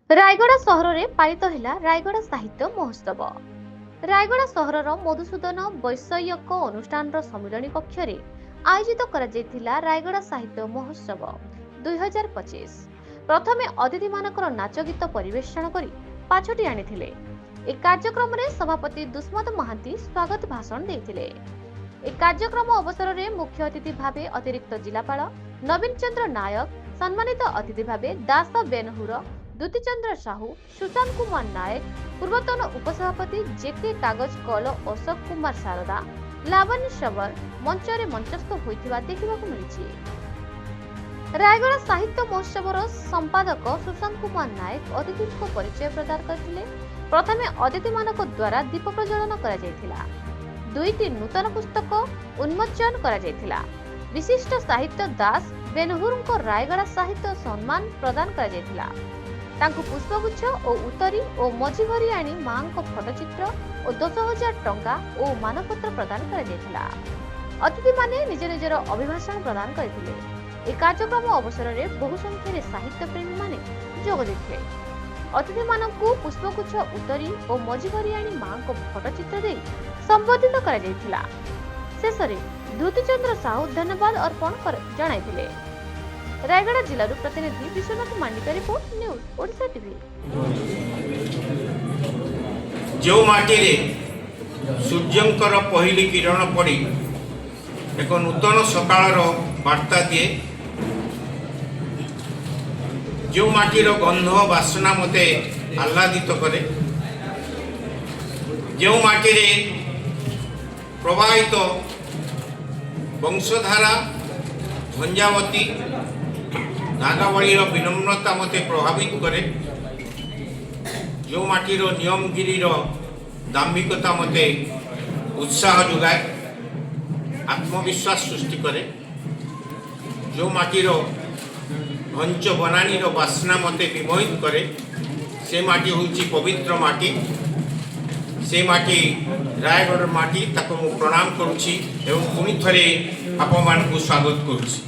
ରାୟଗଡ଼ା ସହରରେ ପାଳିତ ହେଲା ରାୟଗଡ଼ା ସାହିତ୍ୟ ମହୋତ୍ସବ। ରାୟଗଡ଼ା ସହରର ମଧୁସୂଦନ ବୈଷୟିକ ଅନୁଷ୍ଠାନର ସମ୍ମିଳନୀ କକ୍ଷରେ ଆୟୋଜିତ କରାଯାଇଥିଲା ରାୟଗଡ଼ା ସାହିତ୍ୟ ମହୋତ୍ସବ 2025। ପ୍ରଥମେ ଅତିଥିମାନଙ୍କର ନାଚ ଗୀତ ପରିବେଷଣ କରି ପାଛୋଟି ଆଣିଥିଲେ। ଏ କାର୍ଯ୍ୟକ୍ରମରେ ସଭାପତି ଦୁଷ୍ମନ୍ତ ମହାନ୍ତି ସ୍ୱାଗତ ଭାଷଣ ଦେଇଥିଲେ। ଏ କାର୍ଯ୍ୟକ୍ରମ ଅବସରରେ ମୁଖ୍ୟ ଅତିଥି ଭାବେ ଅତିରିକ୍ତ ଜିଲ୍ଲାପାଳ ନବୀନ ଚନ୍ଦ୍ର ନାୟକ, ସମ୍ମାନିତ ଅତିଥି ଭାବେ ଦାସ ବେନହୁର, ଦୁତି ଚନ୍ଦ୍ର ସାହୁ, ସୁଶାନ୍ତ କୁମାର ନାୟକ, ପୂର୍ବତନ ଉପସଭାପତି ଜେକେ କାଗଜ କଲ ଅଶୋକ କୁମାର ଶାରଦା, ଲାବଣ୍ୟ ଶବର ମଞ୍ଚରେ ମଞ୍ଚସ୍ଥ ହୋଇଥିବା ଦେଖିବାକୁ ମିଳିଛି। ରାୟଗଡ଼ା ସାହିତ୍ୟ ମହୋତ୍ସବର ସମ୍ପାଦକ ସୁଶାନ୍ତ କୁମାର ନାୟକ ଅତିଥିଙ୍କ ପରିଚୟ ପ୍ରଦାନ କରିଥିଲେ। ପ୍ରଥମେ ଅତିଥିମାନଙ୍କ ଦ୍ୱାରା ଦୀପ ପ୍ରଜ୍ୱଳନ କରାଯାଇଥିଲା। ଦୁଇଟି ନୂତନ ପୁସ୍ତକ ଉନ୍ମୋଚନ କରାଯାଇଥିଲା। ବିଶିଷ୍ଟ ସାହିତ୍ୟ ଦାସ ବେନହୁରଙ୍କ ରାୟଗଡ଼ା ସାହିତ୍ୟ ସମ୍ମାନ ପ୍ରଦାନ କରାଯାଇଥିଲା। ତାଙ୍କୁ ପୁଷ୍ପଗୁଚ୍ଛ ଓ ଉତ୍ତରୀ ଓ ମଝି ଘରି ଆଣି ମାଙ୍କ ଫଟୋଚିତ୍ର ଓ 10,000 ଟଙ୍କା ଓ ମାନପତ୍ର ପ୍ରଦାନ କରାଯାଇଥିଲା। ଅତିଥିମାନେ ନିଜ ନିଜର ଅଭିଭାଷଣ ପ୍ରଦାନ କରିଥିଲେ। ଏ କାର୍ଯ୍ୟକ୍ରମ ଅବସରରେ ବହୁ ସଂଖ୍ୟାରେ ସାହିତ୍ୟ ପ୍ରେମୀମାନେ ଯୋଗ ଦେଇଥିଲେ। ଅତିଥିମାନଙ୍କୁ ପୁଷ୍ପଗୁଚ୍ଛ ଉତ୍ତରୀ ଓ ମଝି ଘରି ଆଣି ମାଙ୍କ ଫଟୋଚିତ୍ର ଦେଇ ସମ୍ବୋଧିତ କରାଯାଇଥିଲା। ଶେଷରେ ଦୁତିଚନ୍ଦ୍ର ସାହୁ ଧନ୍ୟବାଦ ଅର୍ପଣ ଜଣାଇଥିଲେ। ରାୟଗଡ଼ା ଜିଲ୍ଲାରୁ ପ୍ରତିନିଧି Biswanath Mandika report, news Odisha TV. ଯେଉଁ ମାଟିରେ ସୂର୍ଯ୍ୟଙ୍କର ପହିଲି କିରଣ ପଡ଼ି ଏକ ନୂତନ ସକାଳର ବାର୍ତ୍ତା ଦିଏ, ଯେଉଁ ମାଟିର ଗନ୍ଧ ବାସନା ମୋତେ ଆହ୍ଲାଦିତ କରେ, ଯେଉଁ ମାଟିରେ ପ୍ରବାହିତ ବଂଶଧାରା ଝଞ୍ଜାବତୀ ନାଗାବଳୀର ବିନମ୍ରତା ମୋତେ ପ୍ରଭାବିତ କରେ, ଯେଉଁ ମାଟିର ନିୟମଗିରିର ଦାମ୍ଭିକତା ମୋତେ ଉତ୍ସାହ ଯୋଗାଏ, ଆତ୍ମବିଶ୍ୱାସ ସୃଷ୍ଟି କରେ, ଯେଉଁ ମାଟିର ଘଞ୍ଚ ବନାନୀର ବାସ୍ନା ମୋତେ ବିମୋହିତ କରେ, ସେ ମାଟି ହେଉଛି ପବିତ୍ର ମାଟି। ସେ ମାଟି ରାୟଗଡ଼ର ମାଟି। ତାକୁ ମୁଁ ପ୍ରଣାମ କରୁଛି ଏବଂ ପୁଣି ଥରେ ଆପଣମାନଙ୍କୁ ସ୍ୱାଗତ କରୁଛି।